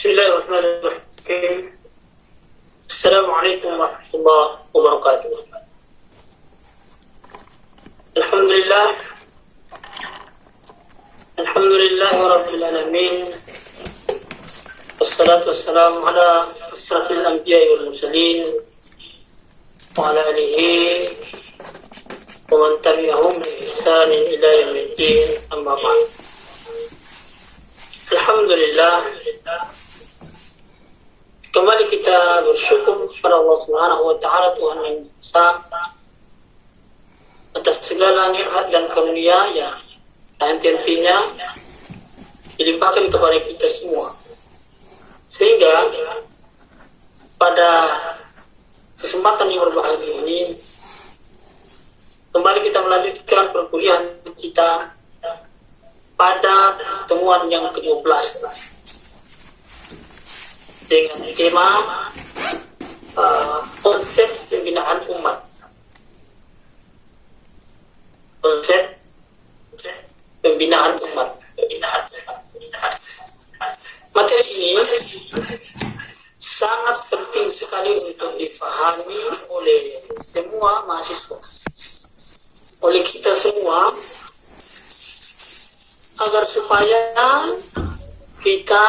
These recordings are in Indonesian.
Bismillahirrahmanirrahim. Assalamualaikum warahmatullahi wabarakatuh. Alhamdulillah. Alhamdulillahi rabbil alamin. Wassalatu wassalamu ala asrafil anbiya'i wal mursalin wa ala alihi wa man tabi'ahum bi ihsanin ila yaumiddin, amma ba'd. Alhamdulillah, kembali kita bersyukur kepada Allah Subhanahu wa taala, Tuhan yang Esa, atas segala nikmat dan karunia yang nanti-nantinya dilimpahkan kepada kita semua. Sehingga pada kesempatan yang berbahagia ini kembali kita melanjutkan perkuliahan kita pada pertemuan yang ke-12 dengan tema konsep pembinaan umat. Konsep pembinaan umat. Materi ini sangat penting sekali untuk dipahami oleh semua mahasiswa, oleh kita semua, agar supaya kita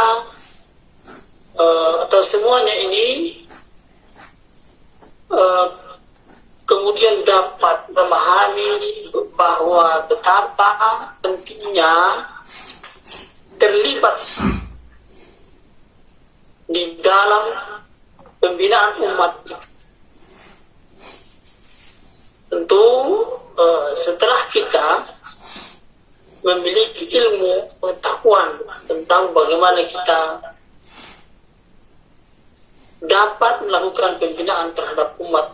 atau semuanya ini kemudian dapat memahami bahwa betapa pentingnya terlibat di dalam pembinaan umat itu. Tentu setelah kita memiliki ilmu pengetahuan tentang bagaimana kita dapat melakukan pembinaan terhadap umat,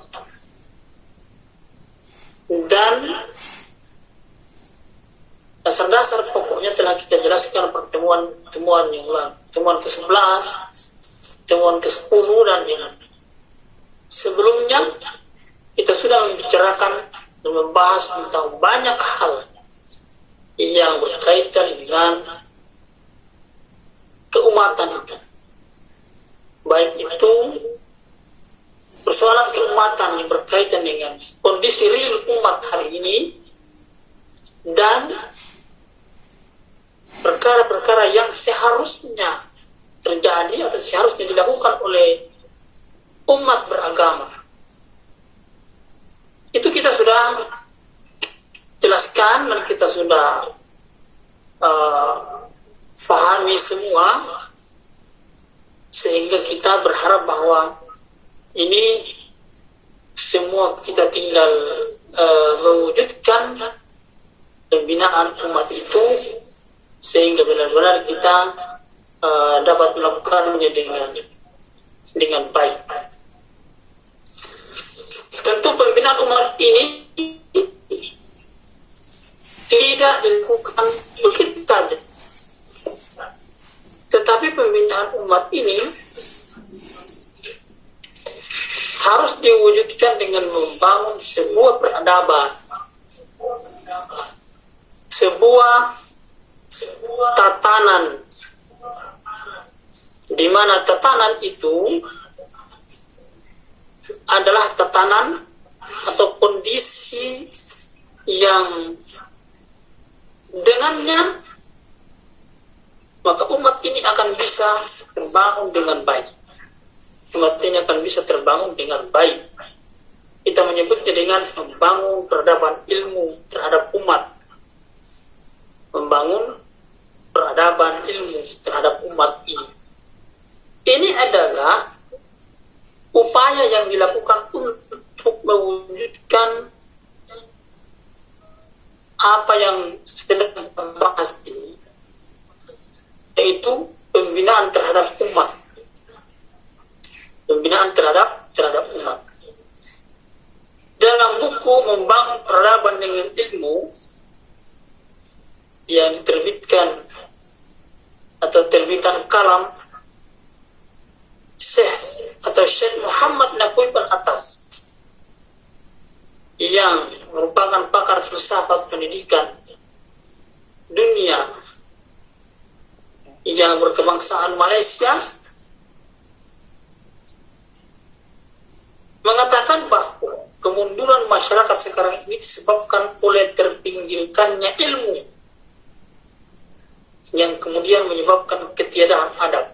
dan dasar-dasar pokoknya telah kita jelaskan pertemuan yang lalu, pertemuan ke-11, pertemuan ke-10, dan yang sebelumnya kita sudah membicarakan dan membahas tentang banyak hal yang berkaitan dengan keumatan itu. Baik itu persoalan keumatan yang berkaitan dengan kondisi real umat hari ini, dan perkara-perkara yang seharusnya terjadi atau seharusnya dilakukan oleh umat beragama. Itu kita sudah jelaskan dan kita sudah pahami semua, sehingga kita berharap bahwa ini semua kita tinggal mewujudkan pembinaan umat itu, sehingga benar-benar kita dapat melakukannya dengan baik. Tentu pembinaan umat ini tidak dilakukan begitu saja, tetapi pembinaan umat ini harus diwujudkan dengan membangun sebuah peradaban, sebuah tatanan, di mana tatanan itu adalah tatanan atau kondisi yang dengannya maka umat ini akan bisa terbangun dengan baik. Umat ini akan bisa terbangun dengan baik. Kita menyebutnya dengan membangun peradaban ilmu terhadap umat. Membangun peradaban ilmu terhadap umat ini. Ini adalah upaya yang dilakukan untuk mewujudkan apa yang sedang dibahas ini, yaitu pembinaan terhadap umat. Pembinaan terhadap umat. Dalam buku Membangun Peradaban dengan Ilmu yang diterbitkan atau terbitan Kalam Syekh Muhammad Naqib Al-Atas, yang merupakan pakar filsafat pendidikan dunia yang berkebangsaan Malaysia, mengatakan bahwa kemunduran masyarakat sekarang ini disebabkan oleh terpinggirkannya ilmu yang kemudian menyebabkan ketiadaan adab.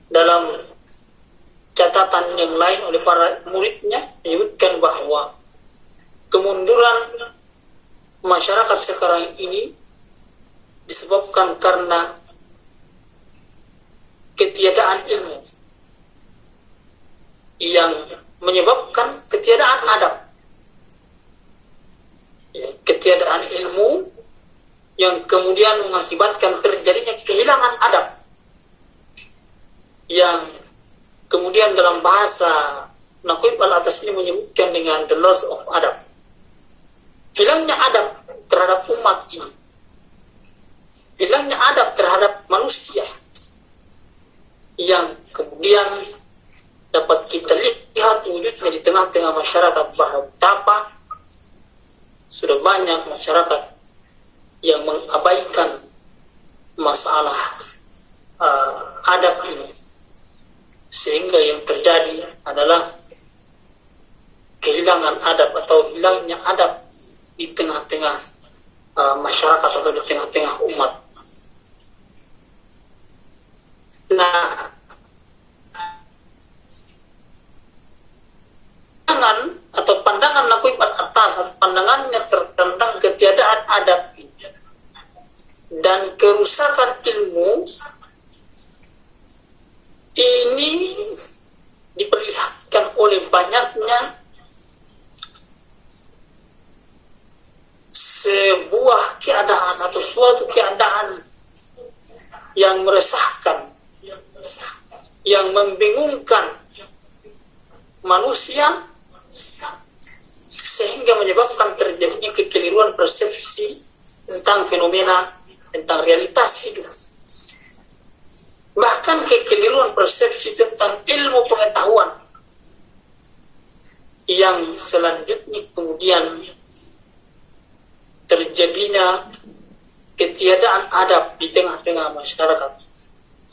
Dalam catatan yang lain oleh para muridnya menyebutkan bahwa kemunduran masyarakat sekarang ini disebabkan karena ketiadaan ilmu yang menyebabkan ketiadaan adab. Ketiadaan ilmu yang kemudian mengakibatkan terjadinya kehilangan adab, yang kemudian dalam bahasa Naqib al-Atas ini menyebutkan dengan the loss of adab. Hilangnya adab terhadap umat ini, hilangnya adab terhadap manusia, yang kemudian dapat kita lihat wujudnya di tengah-tengah masyarakat, bahwa betapa sudah banyak masyarakat yang mengabaikan masalah adab ini, sehingga yang terjadi adalah kehilangan adab atau hilangnya adab di tengah-tengah masyarakat atau di tengah-tengah umat. Nah, pandangan Naqib al-Atas atau pandangannya tentang ketiadaan adab dan kerusakan ilmu ini diperlihatkan oleh banyaknya sebuah keadaan atau suatu keadaan yang meresahkan, yang membingungkan manusia, sehingga menyebabkan terjadinya kekeliruan persepsi tentang fenomena, tentang realitas hidup. Bahkan kekeliruan persepsi tentang ilmu pengetahuan yang selanjutnya kemudian terjadinya ketiadaan adab di tengah-tengah masyarakat,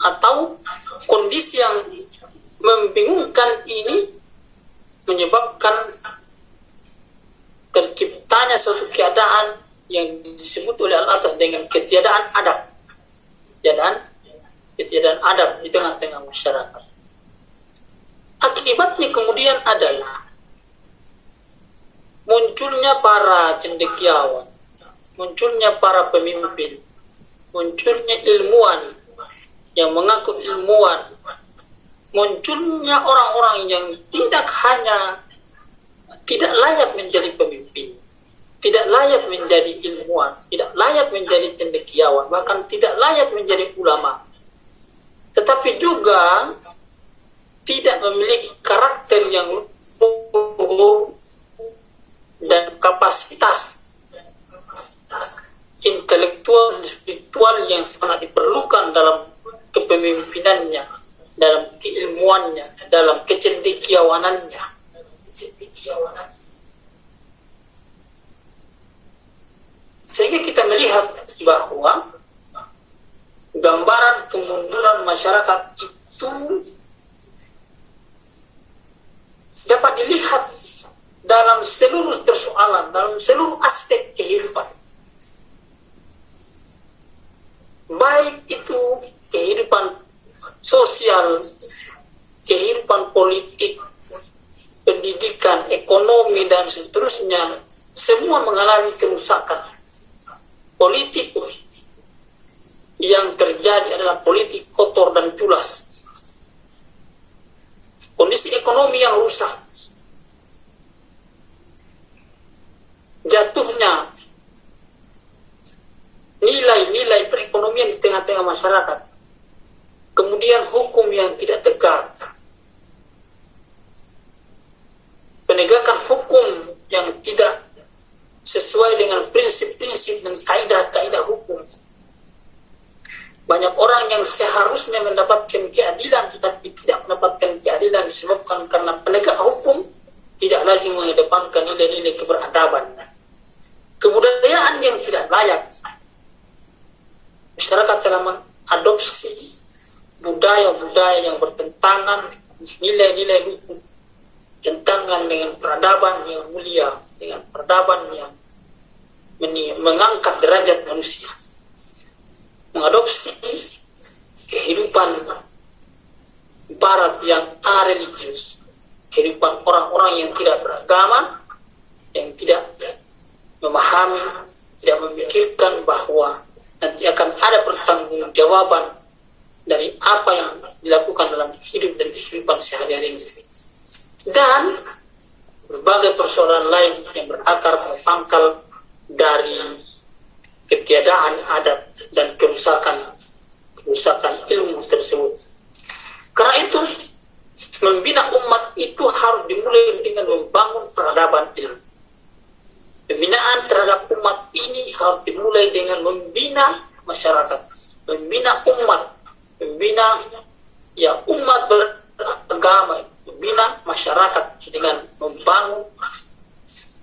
atau kondisi yang membingungkan ini menyebabkan terciptanya suatu keadaan yang disebut oleh Al-Atas dengan ketiadaan adab, ketiadaan adab di tengah-tengah masyarakat. Akibatnya kemudian adalah munculnya para cendekiawan, munculnya para pemimpin, munculnya ilmuwan yang mengaku ilmuwan, munculnya orang-orang yang tidak hanya tidak layak menjadi pemimpin, tidak layak menjadi ilmuwan, tidak layak menjadi cendekiawan, bahkan tidak layak menjadi ulama, tetapi juga tidak memiliki karakter yang luhur dan kapasitas intelektual dan spiritual yang sangat diperlukan dalam kepemimpinannya, dalam keilmuannya, dalam kecendekiawanannya. Sehingga kita melihat bahwa gambaran kemunduran masyarakat itu dapat dilihat dalam seluruh persoalan, dalam seluruh aspek kehidupan. Baik itu kehidupan sosial, kehidupan politik, pendidikan, ekonomi, dan seterusnya, semua mengalami kerusakan. Politik yang terjadi adalah politik kotor dan culas. Kondisi ekonomi yang rusak, jatuhnya nilai-nilai perekonomian di tengah-tengah masyarakat, kemudian hukum yang tidak tegak, penegakan hukum yang tidak sesuai dengan prinsip-prinsip dan kaidah-kaidah hukum. Banyak orang yang seharusnya mendapatkan keadilan tetapi tidak mendapatkan keadilan disebabkan karena penegak hukum tidak lagi mengedepankan nilai-nilai keberadaban, kebudayaan yang tidak layak. Masyarakat telah mengadopsi budaya-budaya yang bertentangan nilai-nilai hukum, tentangan dengan peradaban yang mulia, dengan peradaban yang mengangkat derajat manusia, mengadopsi kehidupan barat yang religius, kehidupan orang-orang yang tidak beragama, yang tidak memahami, tidak memikirkan bahwa nanti akan ada pertanggungjawaban dari apa yang dilakukan dalam hidup dan kehidupan sehari-hari ini. Dan berbagai persoalan lain yang berakar pada pangkal dari ketiadaan adat dan kerusakan ilmu tersebut. Karena itu, membina umat itu harus dimulai dengan membangun peradaban ilmu. Pembinaan terhadap umat ini harus dimulai dengan membina masyarakat, membina umat, membina umat beragama, membina masyarakat dengan membangun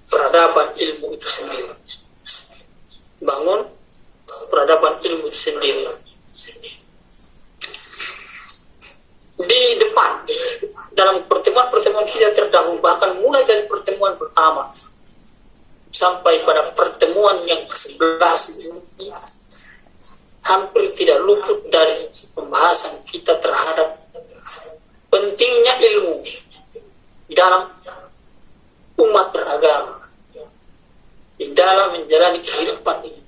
peradaban ilmu itu sendiri. Bangun peradaban ilmu itu sendiri. Di depan, dalam pertemuan-pertemuan kita terdahulu, bahkan mulai dari pertemuan pertama sampai pada pertemuan yang ke-11 ini, hampir tidak luput dari pembahasan kita terhadap pentingnya ilmu di dalam umat beragama, di dalam menjalani kehidupan ini.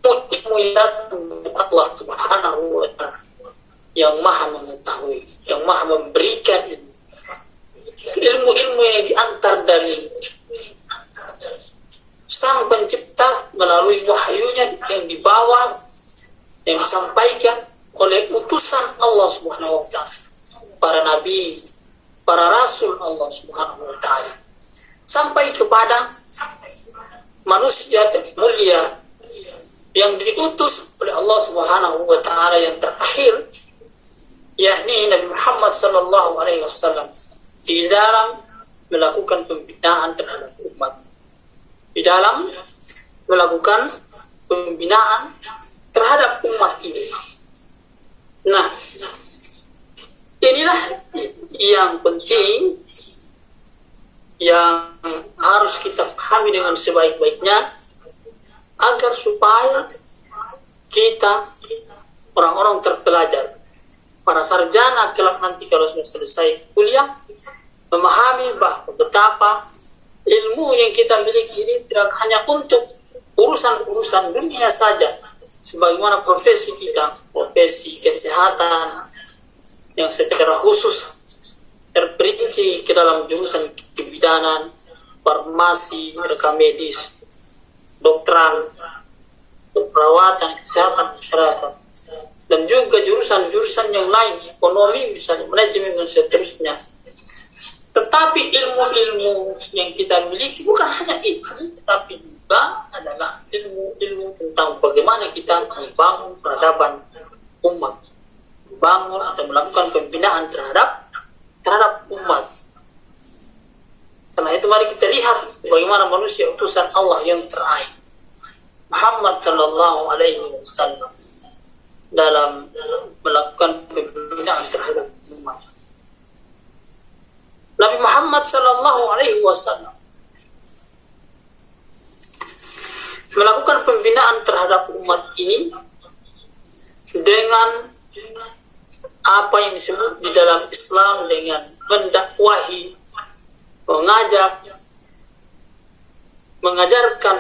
Ilmu yang datang dari Allah Subhanahu wa Ta'ala, yang maha mengetahui, yang maha memberikan ilmu-ilmu yang diantar dari Sang Pencipta melalui wahyunya yang dibawa, yang disampaikan oleh utusan Allah Subhanahu wa Ta'ala, para nabi, para rasul Allah Subhanahu wa Ta'ala, sampai kepada manusia mulia yang diutus oleh Allah Subhanahu wa Ta'ala yang terakhir, yakni Nabi Muhammad sallallahu alaihi wasallam, di dalam melakukan pembinaan terhadap umat, di dalam melakukan pembinaan terhadap umat ini. Nah, inilah yang penting yang harus kita pahami dengan sebaik-baiknya, agar supaya kita orang-orang terpelajar, para sarjana kelak nanti kalau sudah selesai kuliah, memahami bahwa betapa ilmu yang kita miliki ini tidak hanya untuk urusan-urusan dunia saja, sebagaimana profesi kita, profesi kesehatan yang secara khusus terperinci ke dalam jurusan kebidanan, farmasi, rekam medis, dokteran, perawatan, kesehatan masyarakat, dan juga jurusan-jurusan yang lain, ekonomi misalnya, manajemen dan seterusnya. Tetapi ilmu-ilmu yang kita miliki bukan hanya itu, tetapi juga adalah ilmu-ilmu tentang bagaimana kita membangun peradaban umat, membangun atau melakukan pembinaan terhadap umat. Karena itu mari kita lihat bagaimana manusia utusan Allah yang terakhir, Muhammad sallallahu alaihi wasallam, dalam melakukan pembinaan terhadap umat. Nabi Muhammad sallallahu alaihi wasallam melakukan pembinaan terhadap umat ini dengan apa yang disebut di dalam Islam dengan mendakwahi, mengajarkan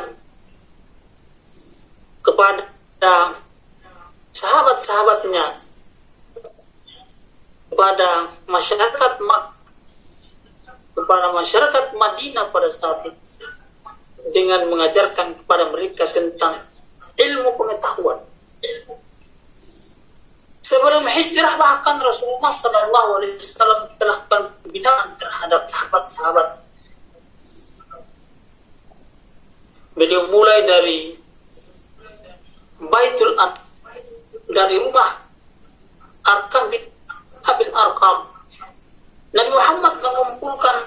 kepada sahabat-sahabatnya, kepada masyarakat Madinah pada saat itu, dengan mengajarkan kepada mereka tentang ilmu pengetahuan. Sebelum hijrah bahkan Rasulullah SAW telah melakukan pembinaan terhadap sahabat-sahabat. Beliau mulai dari Baitul dari rumah Arqam bin Abil Arqam. Nabi Muhammad mengumpulkan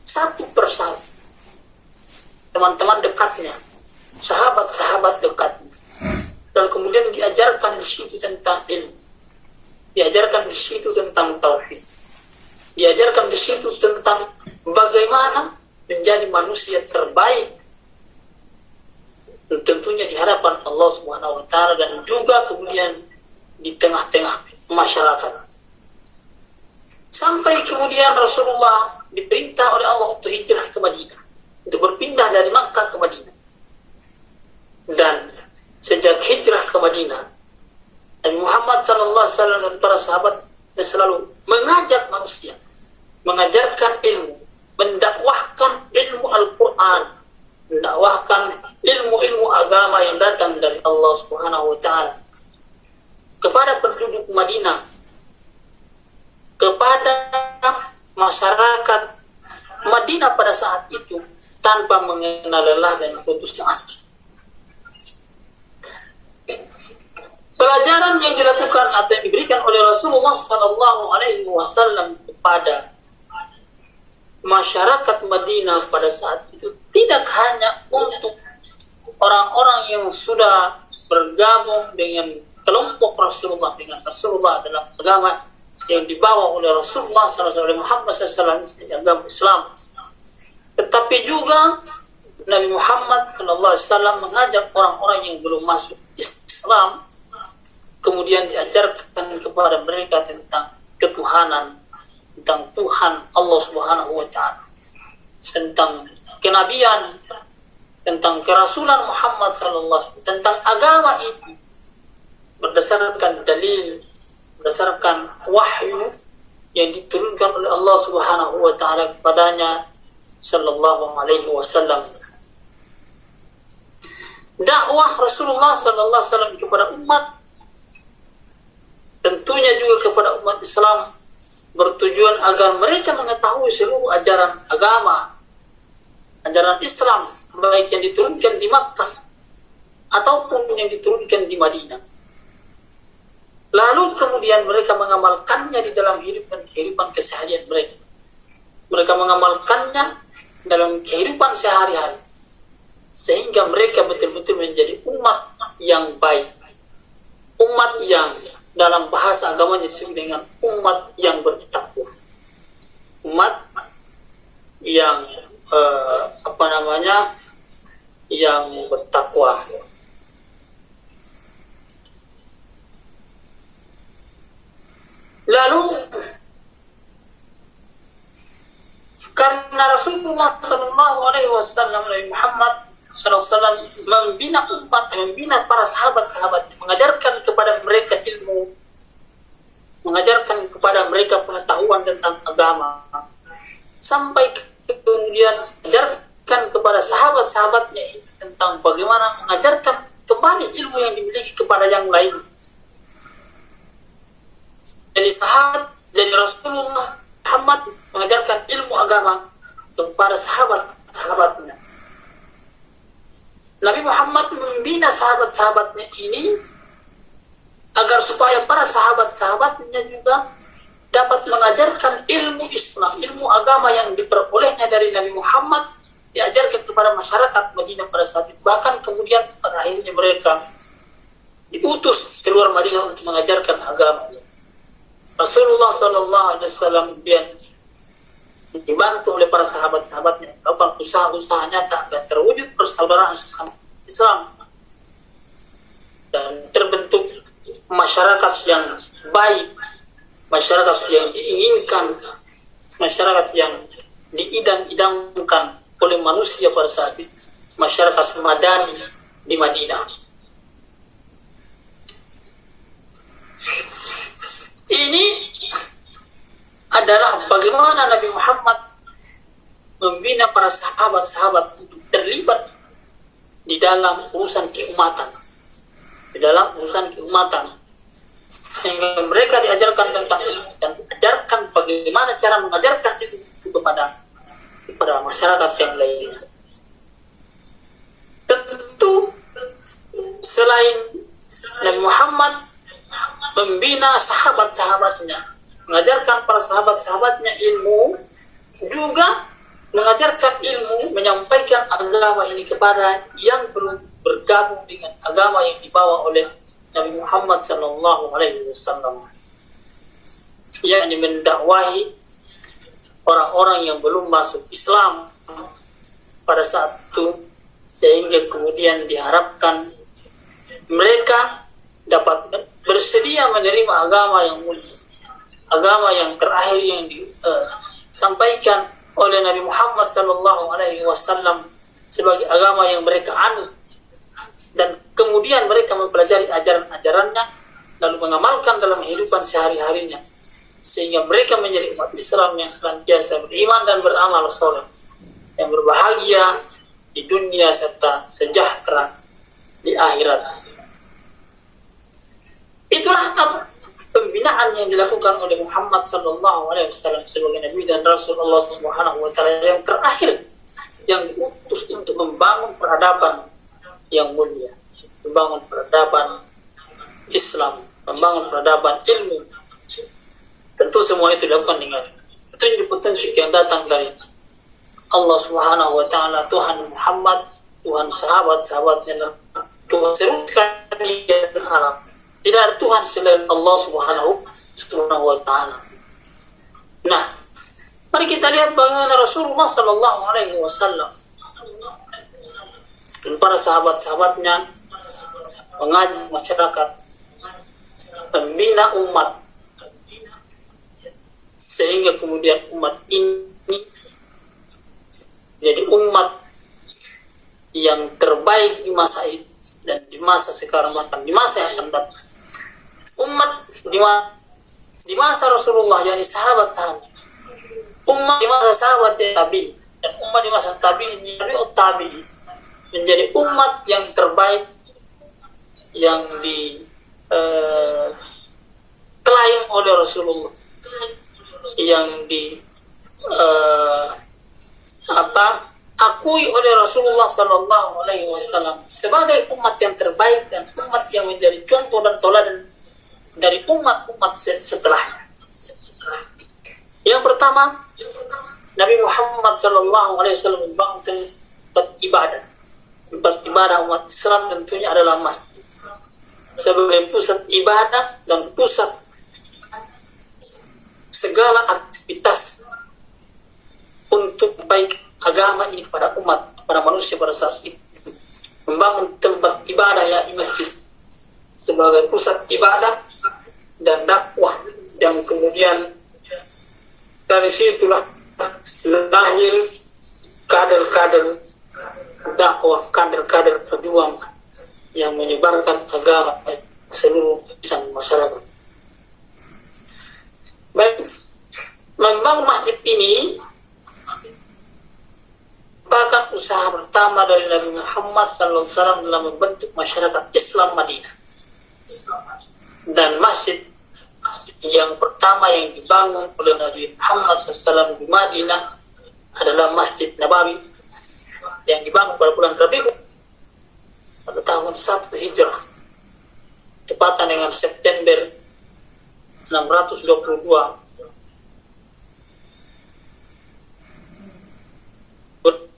satu persatu teman-teman dekatnya, sahabat-sahabat dekatnya, dan kemudian diajarkan di situ tentang ilmu, diajarkan di situ tentang tauhid, Diajarkan di situ tentang bagaimana menjadi manusia terbaik, tentunya di hadapan Allah Subhanahu wa taala, dan juga kemudian di tengah-tengah masyarakat. Sampai kemudian Rasulullah diperintah oleh Allah untuk hijrah ke Madinah, untuk berpindah dari Makkah ke Madinah. Dan sejak hijrah ke Madinah, Nabi Muhammad SAW dan para sahabat selalu mengajak manusia, mengajarkan ilmu, mendakwahkan ilmu Al-Quran, mendakwahkan ilmu-ilmu agama yang datang dari Allah Subhanahu wa taala kepada penduduk Madinah, kepada masyarakat Madinah pada saat itu, tanpa mengenal lelah dan putus asa. Pelajaran yang dilakukan atau yang diberikan oleh Rasulullah SAW kepada masyarakat Madinah pada saat itu tidak hanya untuk orang-orang yang sudah bergabung dengan kelompok Rasulullah, dengan Rasulullah dalam agama yang dibawa oleh Rasulullah SAW, Muhammad SAW, agama Islam, tetapi juga Nabi Muhammad SAW mengajak orang-orang yang belum masuk Islam, kemudian diajarkan kepada mereka tentang ketuhanan, tentang Tuhan Allah Subhanahu wa taala, tentang kenabian, tentang kerasulan Muhammad sallallahu alaihi wasallam, tentang agama itu berdasarkan dalil, berdasarkan wahyu yang diturunkan oleh Allah Subhanahu wa taala kepadanya sallallahu alaihi wasallam. Dakwah Rasulullah sallallahu alaihi wasallam kepada umat, tentunya juga kepada umat Islam, bertujuan agar mereka mengetahui seluruh ajaran agama, ajaran Islam, baik yang diturunkan di Makkah ataupun yang diturunkan di Madinah. Lalu kemudian mereka mengamalkannya di dalam kehidupan keseharian mereka. Mereka mengamalkannya dalam kehidupan sehari-hari, sehingga mereka betul-betul menjadi umat yang baik, umat yang dalam bahasa agamanya disebut dengan umat yang bertakwa, umat yang yang bertakwa. Lalu karena Rasulullah SAW, Nabi Muhammad SAW membina umat, membina para sahabat-sahabat, mengajarkan kepada mereka ilmu, mengajarkan kepada mereka pengetahuan tentang agama, sampai kemudian mengajarkan kepada sahabat-sahabatnya tentang bagaimana mengajarkan kembali ilmu yang dimiliki kepada yang lain. Jadi Rasulullah Muhammad mengajarkan ilmu agama kepada sahabat-sahabatnya. Nabi Muhammad membina sahabat-sahabatnya ini agar supaya para sahabat-sahabatnya juga dapat mengajarkan ilmu Islam, ilmu agama yang diperolehnya dari Nabi Muhammad, diajarkan kepada masyarakat Madinah pada saat itu. Bahkan kemudian pada akhirnya mereka diutus keluar Madinah untuk mengajarkan agama. Rasulullah SAW kemudian dibantu oleh para sahabat-sahabatnya melakukan usaha-usaha nyata agar terwujud persaudaraan sesama Islam dan terbentuk masyarakat yang baik, masyarakat yang diinginkan, masyarakat yang diidam-idamkan oleh manusia pada saat itu, masyarakat Madani di Madinah. Ini adalah bagaimana Nabi Muhammad membina para sahabat-sahabat untuk terlibat di dalam urusan keumatan, sehingga mereka diajarkan tentang ilmu dan diajarkan bagaimana cara mengajarkan ilmu itu kepada masyarakat yang lainnya. Tentu selain Nabi Muhammad membina sahabat-sahabatnya, mengajarkan para sahabat-sahabatnya ilmu, juga mengajarkan ilmu, menyampaikan agama ini kepada yang belum bergabung dengan agama yang dibawa oleh Nabi Muhammad SAW, yakni mendakwahi orang-orang yang belum masuk Islam pada saat itu, sehingga kemudian diharapkan mereka dapat bersedia menerima agama yang mulia, agama yang terakhir yang disampaikan oleh Nabi Muhammad SAW sebagai agama yang mereka anut, dan kemudian mereka mempelajari ajaran-ajarannya lalu mengamalkan dalam kehidupan sehari-harinya, sehingga mereka menjadi umat Islam yang senantiasa beriman dan beramal soleh, yang berbahagia di dunia serta sejahtera di akhirat. Itulah pembinaan yang dilakukan oleh Muhammad SAW sebagai Nabi dan Rasul Allah Subhanahu Wa Taala yang terakhir, yang diutus untuk membangun peradaban yang mulia, membangun peradaban Islam, membangun peradaban ilmu. Tentu semua itu dilakukan dengan petunjuk-petunjuk yang datang dari Allah Subhanahu Wa Taala, Tuhan Muhammad, Tuhan sahabat-sahabatnya, Tuhan seluruh sekalian alam. Tidak ada Tuhan selain Allah Subhanahu Wa Taala. Nah, mari kita lihat bagaimana Rasulullah Sallallahu Alaihi Wasallam dan para sahabat-sahabatnya mengajak masyarakat, membina umat, sehingga kemudian umat ini jadi umat yang terbaik di masa itu dan di masa sekarang, bahkan di masa yang akan datang. Umat di masa Rasulullah, yakni sahabat-sahabat, umat di masa sahabat tabi'in, dan umat di masa tabi'in menjadi umat yang terbaik yang diklaim oleh Rasulullah, yang akui oleh Rasulullah Sallallahu Alaihi Wasallam sebagai umat yang terbaik dan umat yang menjadi contoh dan teladan dari umat-umat setelahnya. Yang pertama, Nabi Muhammad Sallallahu Alaihi Wasallam membangun tempat ibadah. Tempat ibadah umat Islam tentunya adalah masjid sebagai pusat ibadah dan pusat segala aktivitas untuk baik agama ini kepada umat, kepada manusia pada saat itu. Membangun tempat ibadah yakni masjid sebagai pusat ibadah dan dakwah, yang kemudian dari situlah lahir kader-kader dakwah, kader-kader pejuang yang menyebarkan agama seluruh insan masyarakat. Baik, membangun masjid ini bahkan usaha pertama dari Nabi Muhammad SAW dalam membentuk masyarakat Islam Madinah. Dan masjid yang pertama yang dibangun oleh Nabi Muhammad SAW di Madinah adalah Masjid Nabawi yang dibangun pada bulan Rabiul pada tahun 1 Hijrah, tepatan dengan September 622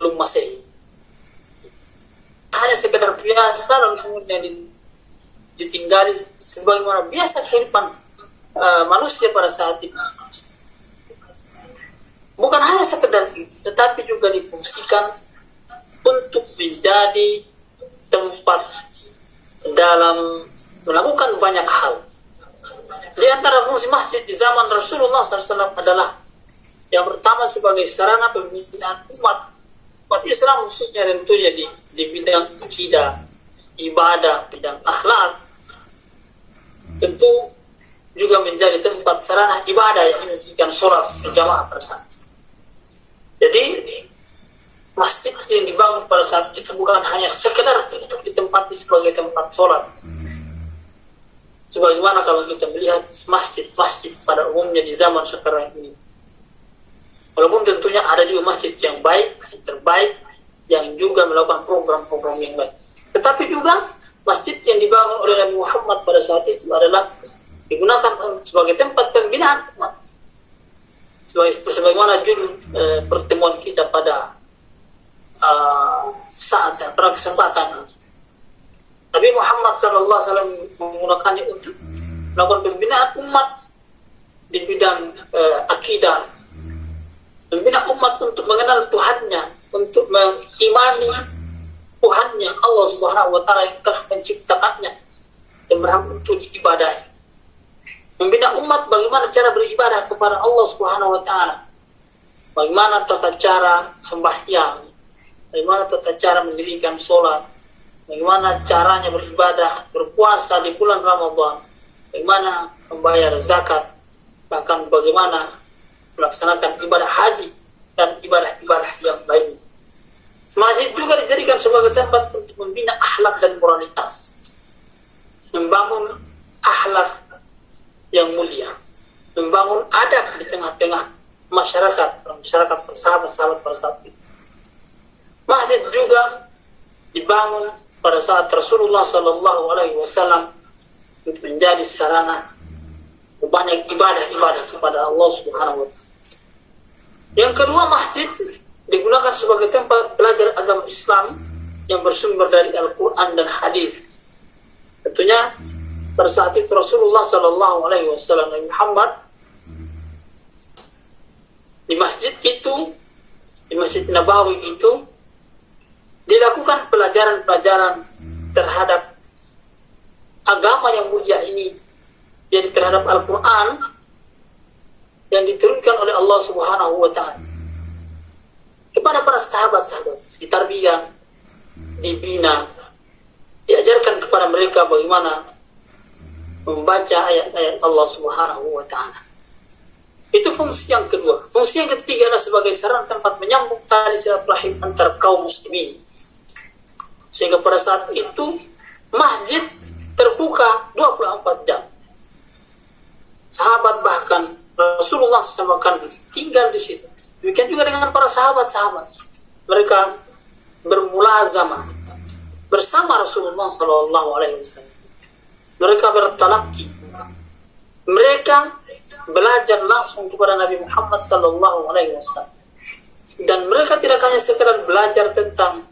belum Masehi. Hanya sekedar biasa lalu kemudian ditinggali sebagaimana biasa kehidupan manusia pada saat itu. Bukan hanya sekedar itu, tetapi juga difungsikan untuk menjadi tempat dalam melakukan banyak hal. Di antara fungsi masjid di zaman Rasulullah SAW adalah yang pertama sebagai sarana pembinaan umat Islam, khususnya tentunya di bidang akidah, ibadah, bidang akhlak. Tentu juga menjadi tempat sarana ibadah yang menunjukkan sholat berjamaah bersama. Jadi masjid yang dibangun pada saat itu bukan hanya sekedar untuk ditempati sebagai tempat sholat. Sebagaimana kalau kita melihat masjid-masjid pada umumnya di zaman sekarang ini, walaupun tentunya ada juga masjid yang baik, yang terbaik, yang juga melakukan program-program yang baik, tetapi juga masjid yang dibangun oleh Nabi Muhammad pada saat itu adalah digunakan sebagai tempat pembinaan umat. Sebagaimana judul pertemuan kita pada saat dan pada kesempatan Nabi Muhammad SAW menggunakannya untuk melakukan pembinaan umat di bidang akidah, membina umat untuk mengenal Tuhannya, untuk mengimani Tuhannya, Allah Subhanahu wa Ta'ala yang telah menciptakannya dan berhak untuk diibadahi. Membina umat bagaimana cara beribadah kepada Allah Subhanahu wa Ta'ala, bagaimana tata cara sembahyang, bagaimana tata cara mendirikan sholat, bagaimana caranya beribadah, berpuasa di bulan Ramadan, bagaimana membayar zakat, bahkan bagaimana melaksanakan ibadah haji dan ibadah-ibadah yang lain. Masjid juga dijadikan sebagai tempat untuk membina akhlak dan moralitas, membangun akhlak yang mulia, membangun adab di tengah-tengah masyarakat bersahabat-sahabat pada saat itu. Masjid juga dibangun pada saat Rasulullah Sallallahu Alaihi Wasallam menjadi sarana banyak ibadah kepada Allah Subhanahu Wa Taala. Yang kedua, masjid digunakan sebagai tempat belajar agama Islam yang bersumber dari Al-Quran dan hadis. Tentunya pada saat itu Rasulullah Sallallahu Alaihi Wasallam Muhammad di masjid itu, di Masjid Nabawi itu dilakukan pelajaran-pelajaran terhadap agama yang mulia ini, yaitu terhadap Al-Quran yang diturunkan oleh Allah Subhanahu wa Ta'ala kepada para sahabat-sahabat. Ditarbiyah, dibina, diajarkan kepada mereka bagaimana membaca ayat-ayat Allah Subhanahu wa Ta'ala. Itu fungsi yang kedua. Fungsi yang ketiga adalah sebagai sarana tempat menyambung tali silaturahim antar kaum muslimin. Sehingga pada saat itu masjid terbuka 24 jam. Sahabat bahkan Rasulullah SAW tinggal di situ. Demikian juga dengan para sahabat-sahabat. Mereka bermulazamah bersama Rasulullah SAW. Mereka bertalaki. Mereka belajar langsung kepada Nabi Muhammad SAW. Dan mereka tidak hanya sekedar belajar tentang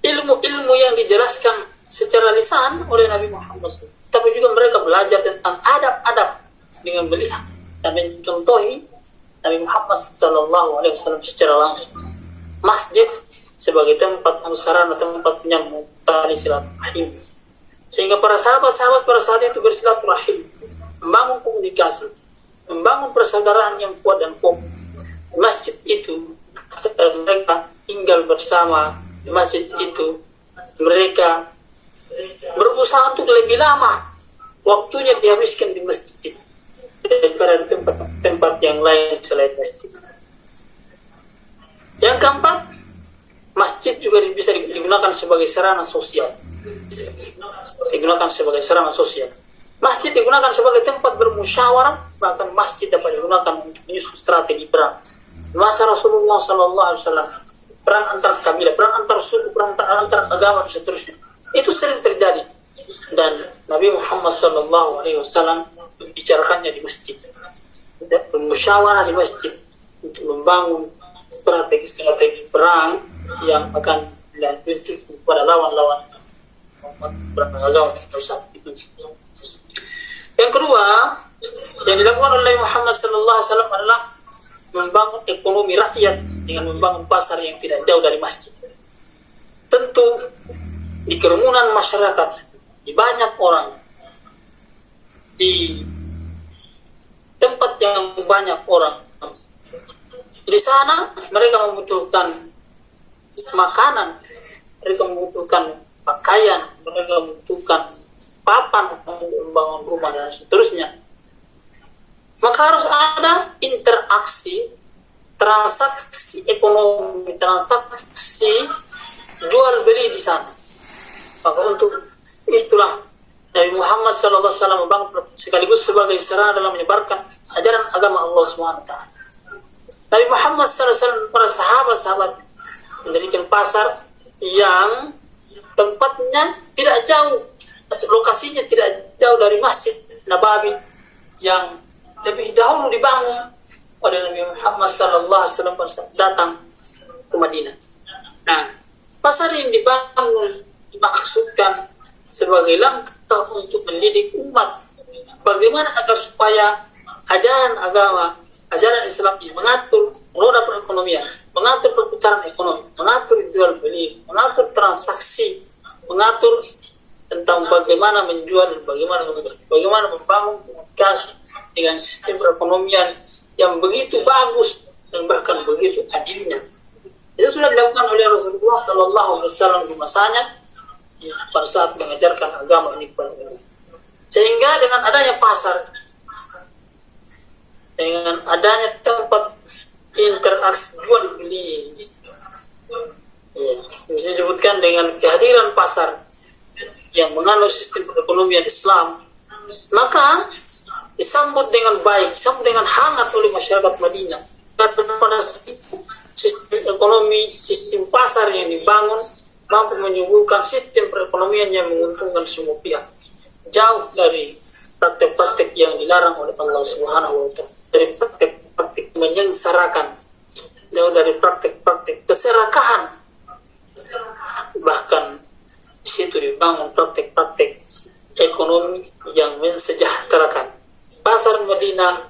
ilmu-ilmu yang dijelaskan secara lisan oleh Nabi Muhammad SAW, tapi juga mereka belajar tentang adab-adab dengan melihat dan mencontohi Nabi Muhammad SAW secara langsung. Masjid sebagai tempat sarana, tempat menyambung tali silaturahim, sehingga para sahabat-sahabat pada saat itu bersilaturahim, membangun komunikasi, membangun persaudaraan yang kuat dan kokoh. Masjid itu mereka tinggal bersama. Di masjid itu mereka berusaha untuk lebih lama waktunya dihabiskan di masjid daripada tempat-tempat yang lain selain masjid. Yang keempat, masjid juga bisa digunakan sebagai sarana sosial. Digunakan sebagai sarana sosial. Masjid digunakan sebagai tempat bermusyawarah, bahkan masjid dapat digunakan untuk menyusun strategi perang. Masa Rasulullah SAW, perang antar kabilah, perang antar suku, perang antar agama dan seterusnya, itu sering terjadi. Dan Nabi Muhammad SAW membicarakannya di masjid, bermusyawarah di masjid untuk membangun strategi perang yang akan dilanjutkan kepada lawan-lawan agama saat itu. Yang kedua yang dilakukan oleh Nabi Muhammad SAW adalah membangun ekonomi rakyat dengan membangun pasar yang tidak jauh dari masjid. Tentu di kerumunan masyarakat, di banyak orang, di tempat yang banyak orang, di sana mereka membutuhkan makanan, mereka membutuhkan pakaian, mereka membutuhkan papan untuk membangun rumah dan seterusnya. Maka harus ada interaksi, transaksi ekonomi, transaksi jual beli di sana. Maka untuk itulah Nabi Muhammad SAW membangun sekaligus sebagai sarana dalam menyebarkan ajaran agama Allah SWT. Nabi Muhammad SAW para sahabat-sahabat mendirikan pasar yang tempatnya tidak jauh, atau lokasinya tidak jauh dari Masjid Nabawi yang lebih dahulu dibangun oleh Nabi Muhammad SAW datang ke Madinah. Nah, pasar yang dibangun dimaksudkan sebagai langkah untuk mendidik umat bagaimana agar supaya ajaran agama, ajaran Islam yang mengatur roda perekonomian, mengatur perputaran ekonomi, mengatur jual beli, mengatur transaksi, mengatur tentang bagaimana menjual dan bagaimana membeli, bagaimana membangun komunikasi dengan sistem perekonomian yang begitu bagus dan bahkan begitu adilnya. Itu sudah dilakukan oleh Rasulullah Sallallahu Alaihi Wasallam di masanya pada saat mengajarkan agama ini kepada umat. Sehingga dengan adanya pasar, dengan adanya tempat interaksi jual beli, bisa disebutkan dengan kehadiran pasar yang menganut sistem perekonomian Islam, maka disambut dengan baik, disambut dengan hangat oleh masyarakat Madinah. Karena pada sistem ekonomi, sistem pasar yang dibangun mampu menyuguhkan sistem perekonomian yang menguntungkan semua pihak, jauh dari praktek-praktek yang dilarang oleh Allah Subhanahu wa Ta'ala, dari praktek-praktek menyengsarakan, jauh dari praktek-praktek keserakahan. Bahkan di situ dibangun praktek-praktek ekonomi yang mensejahterakan. Pasar Madinah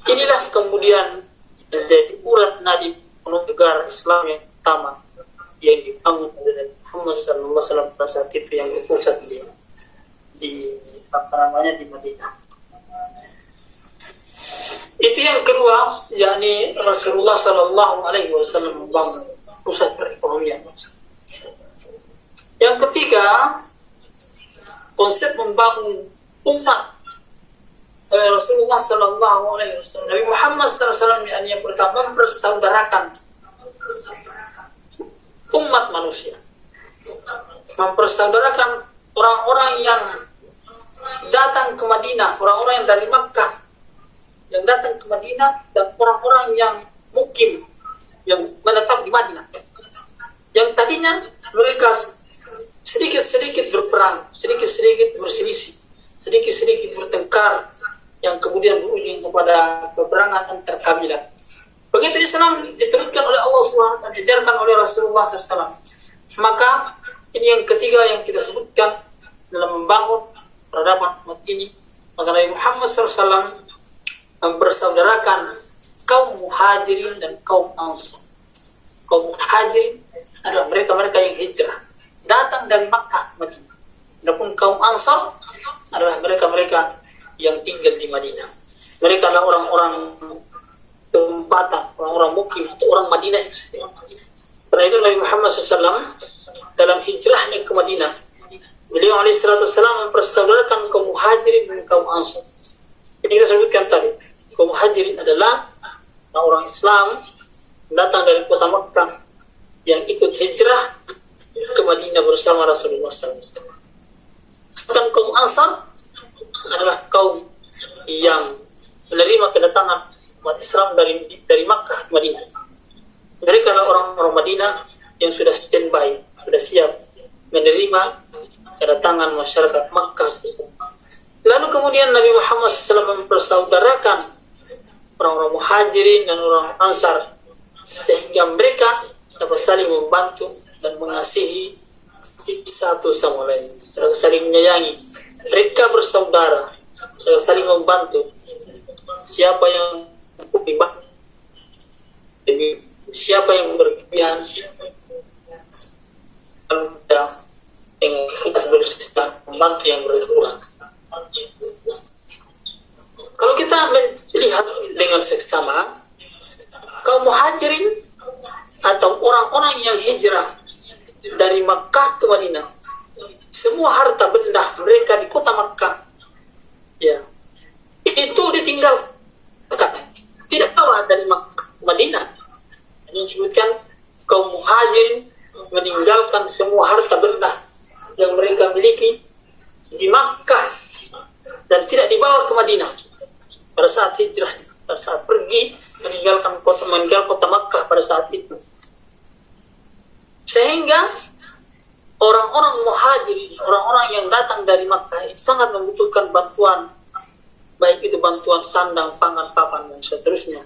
inilah kemudian menjadi urat nadi negara Islam yang pertama yang dibangun oleh Muhammad SAW pada saat itu, yang berpusat di Madinah. Itu yang kedua, yakni Rasulullah Sallallahu Alaihi Wasallam membangun pusat perekonomian. Yang ketiga, konsep membangun umat Rasulullah Sallallahu Alaihi Wasallam, Nabi Muhammad SAW yang pertama mempersaudarakan umat manusia, mempersaudarakan orang-orang yang datang ke Madinah, orang-orang yang dari Makkah yang datang ke Madinah, dan orang-orang yang mukim, yang menetap di Madinah, yang tadinya mereka sedikit-sedikit berperang, sedikit-sedikit berselisih, sedikit-sedikit bertengkar, yang kemudian berujung kepada peperangan antar kabilah. Begitu Islam disebutkan oleh Allah SWT, diajarkan oleh Rasulullah SAW. Maka ini yang ketiga yang kita sebutkan dalam membangun peradaban umat ini. Maka Nabi Muhammad SAW mempersaudarakan kaum muhajirin dan kaum ansar. Kaum muhajirin adalah mereka-mereka yang hijrah, datang dari Makkah ke Madinah. Adapun kaum ansar adalah mereka-mereka yang tinggal di Madinah. Mereka adalah orang-orang tempatan, orang-orang mukim atau orang Madinah itu sendiri. Karena itu Nabi Muhammad SAW dalam hijrahnya ke Madinah, beliau alaihissalam mempersaudarakan kaum muhajirin dan kaum ansar. Ini kita sebutkan tadi, kaum muhajirin adalah orang Islam datang dari kota Makkah yang ikut hijrah ke Madinah bersama Rasulullah SAW. Dan kaum ansar adalah kaum yang menerima kedatangan umat Islam dari Makkah ke Madinah. Mereka adalah orang-orang Madinah yang sudah standby, sudah siap menerima kedatangan masyarakat Makkah. Lalu kemudian Nabi Muhammad SAW mempersaudarakan orang-orang muhajirin dan orang ansar, sehingga mereka dapat saling membantu dan mengasihi satu sama lain, saling menyayangi. Mereka bersaudara, saling membantu. Siapa yang siapa yang berlebihan, yang ikhlas berusaha membantu yang berkurang. Kalau kita melihat dengan seksama, kaum muhajirin atau orang-orang yang hijrah dari Makkah ke Madinah, semua harta benda mereka di kota Makkah, ya, itu ditinggalkan, tidak bawa dari Makkah ke Madinah. Ini disebutkan kaum muhajirin meninggalkan semua harta benda yang mereka miliki di Makkah dan tidak dibawa ke Madinah pada saat hijrah, pada saat pergi meninggalkan kota Makkah pada saat itu. Sehingga orang-orang muhajirin, orang-orang yang datang dari Makkah itu sangat membutuhkan bantuan, baik itu bantuan sandang, pangan, papan dan seterusnya.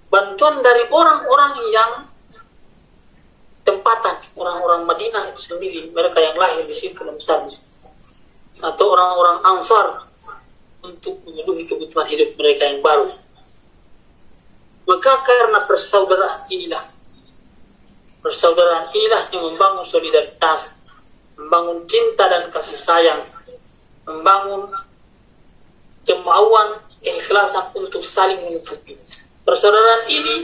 Bantuan dari orang-orang yang tempatan, orang-orang Madinah itu sendiri, mereka yang lahir di situ dan besar di situ, atau orang-orang ansar untuk memenuhi kebutuhan hidup mereka yang baru. Maka karena persaudaraan inilah yang membangun solidaritas, membangun cinta dan kasih sayang, membangun kemauan, keikhlasan untuk saling menutupi. Persaudaraan ini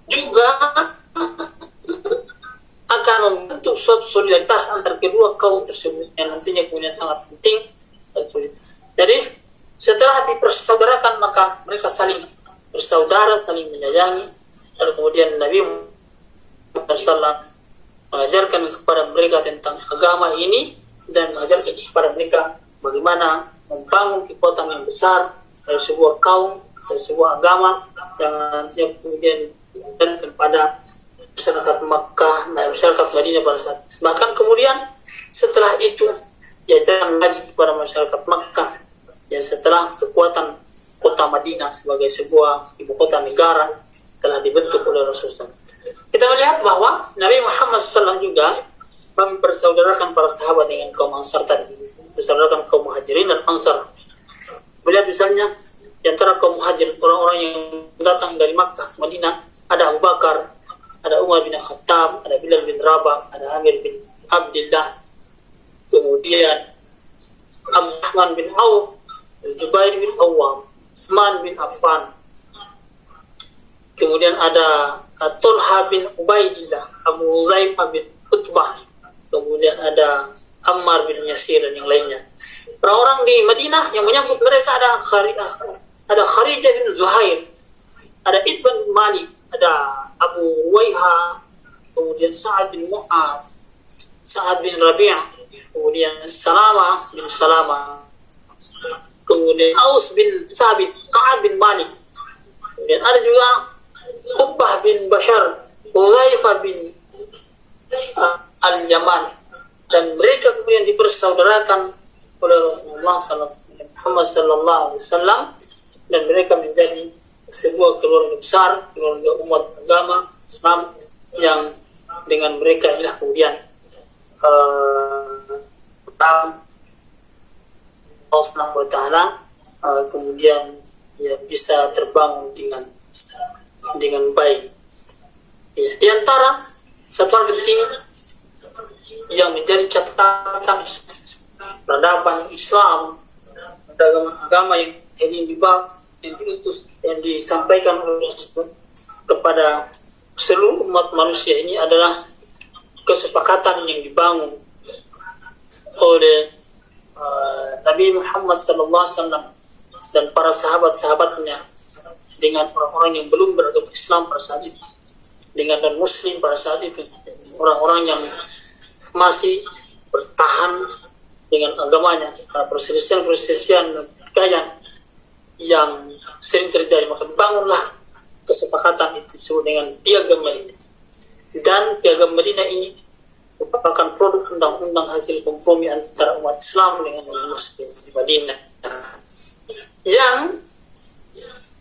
juga akan membentuk suatu solidaritas antar kedua kaum tersebut yang nantinya punya sangat penting. Jadi setelah dipersaudarakan, maka mereka saling bersaudara, saling menyayangi. Lalu kemudian Nabi Muhammad SAW mengajarkan kepada mereka tentang agama ini dan mengajarkan kepada mereka bagaimana membangun kekuatan yang besar dari sebuah kaum, dari sebuah agama yang nantinya kemudian diajarkan kepada masyarakat Makkah, masyarakat Madinah pada saat. Bahkan kemudian setelah itu diajarkan lagi kepada masyarakat Makkah, ya, setelah kekuatan kota Madinah sebagai sebuah ibu kota negara telah dibentuk oleh Rasulullah. Kita melihat bahwa Nabi Muhammad SAW juga mempersaudarakan para sahabat dengan kaum Ansar tadi, mempersaudarakan kaum Muhajirin dan Ansar. Melihat misalnya di antara kaum Muhajir, orang-orang yang datang dari Makkah ke Madinah, ada Abu Bakar, ada Umar bin Khattab, ada Bilal bin Rabah, ada Amir bin Abdullah, kemudian Abdurrahman bin Auf, Zubair bin Awam, Utsman bin Affan, kemudian ada Talha bin Ubaidillah, Abu Huzaifah bin Utbah, kemudian ada Ammar bin Yasir dan yang lainnya. Orang-orang di Madinah yang menyambut mereka ada Kharijah bin Zuhair, ada Ibn bin Malik, ada Abu Waiha, kemudian Sa'ad bin Mu'ad, Sa'ad bin Rabi', kemudian Salama bin Salama, kemudian Aus bin Sabit, Ka'ab bin Malik, kemudian ada juga Ubbah bin Bashar, Uzaifah bin Al-Yaman, dan mereka kemudian dipersaudarakan oleh Rasulullah Muhammad sallallahu alaihi wasallam, dan mereka menjadi sebuah keluarga besar, keluarga umat agama Islam yang dengan mereka inilah kemudian Allah Subhanahu wa taala kemudian ya bisa terbangun dengan baik. Ya, di antara satu hal penting yang menjadi catatan peradaban Islam, agama yang ini yang diutus, yang disampaikan oleh kepada seluruh umat manusia ini adalah kesepakatan yang dibangun oleh Nabi Muhammad SAW dan para sahabat-sahabatnya dengan orang-orang yang belum beragama Islam pada saat itu, dengan non-Muslim pada saat itu, orang-orang yang masih bertahan dengan agamanya karena perselisihan yang sering terjadi. Maka bangunlah kesepakatan itu disebut dengan Piagam Madinah, dan Piagam Madinah ini merupakan produk undang-undang hasil kompromi antara umat Islam dengan umat Muslim di Madinah, yang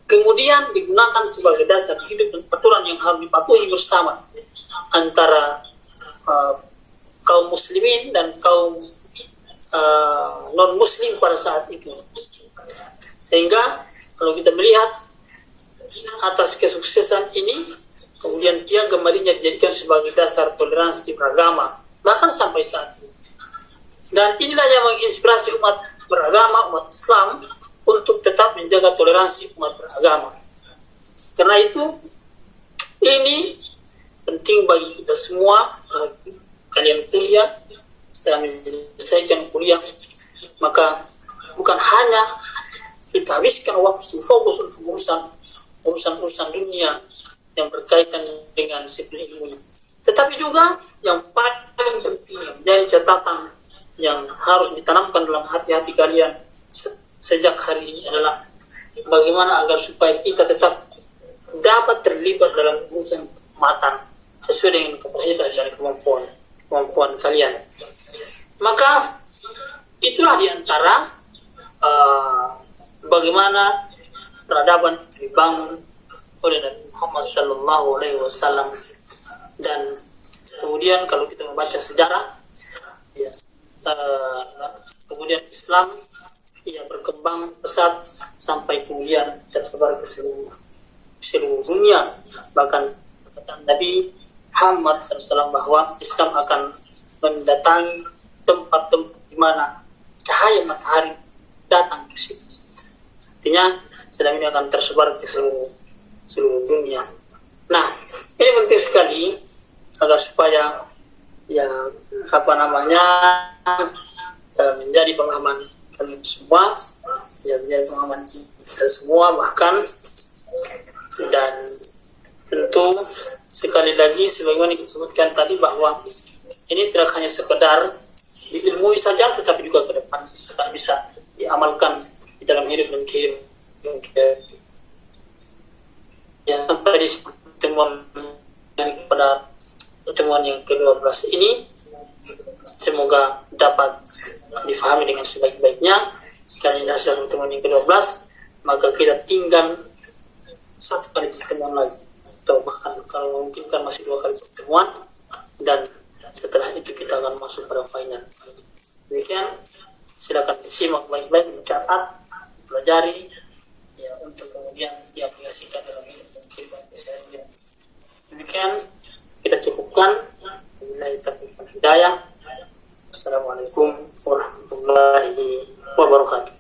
kemudian digunakan sebagai dasar hidup dan aturan yang harus dipatuhi bersama antara kaum muslimin dan kaum non-muslim pada saat itu. Sehingga kalau kita melihat atas kesuksesan ini, kemudian Piagam Madinah dijadikan sebagai dasar toleransi beragama bahkan sampai saat ini. Dan inilah yang menginspirasi umat beragama, umat Islam, untuk tetap menjaga toleransi umat beragama. Karena itu ini penting bagi kita semua. Kalian kuliah, setelah menyelesaikan kuliah, maka bukan hanya kita habiskan waktu fokus untuk urusan dunia yang berkaitan dengan disiplin ilmu, tetapi juga yang paling penting menjadi catatan yang harus ditanamkan dalam hati-hati kalian sejak hari ini adalah bagaimana agar supaya kita tetap dapat terlibat dalam urusan keumatan sesuai dengan kapasitas dan kemampuan kalian. Maka itulah diantara bagaimana peradaban dibangun oleh Nabi Muhammad Sallallahu Alaihi Wasallam. Dan kemudian kalau kita membaca sejarah, ya, kemudian Islam ya berkembang pesat sampai kemudian tersebar ke seluruh dunia. Bahkan kata Nabi Muhammad SAW bahwa Islam akan mendatangi tempat-tempat di mana cahaya matahari datang ke situ. Artinya Islam ini akan tersebar ke seluruh dunia. Nah, ini penting sekali agar supaya menjadi pemahaman kalian semua, menjadi pemahaman kita semua bahkan. Dan tentu sekali lagi sebagaimana disebutkan tadi bahwa ini tidak hanya sekedar diilmui saja, tetapi juga ke depan bisa diamalkan di dalam hidup dan kehidupan. Ya, sampai di pertemuan pada pertemuan yang ke-12 ini semoga dapat difahami dengan sebaik-baiknya. Sekali sudah pertemuan yang ke-12, maka kita tinggal satu kali pertemuan lagi, atau bahkan kalau memungkinkan masih 2 kali pertemuan, dan setelah itu kita akan masuk pada final. Demikian, silakan disimak baik-baik, mencatat, pelajari, ya, untuk kemudian diaplikasikan dalam hidup dan kehidupan sehari-hari. Demikian kita cukupkan. Wabillahi taufiq wal hidayah. Assalamualaikum warahmatullahi wabarakatuh.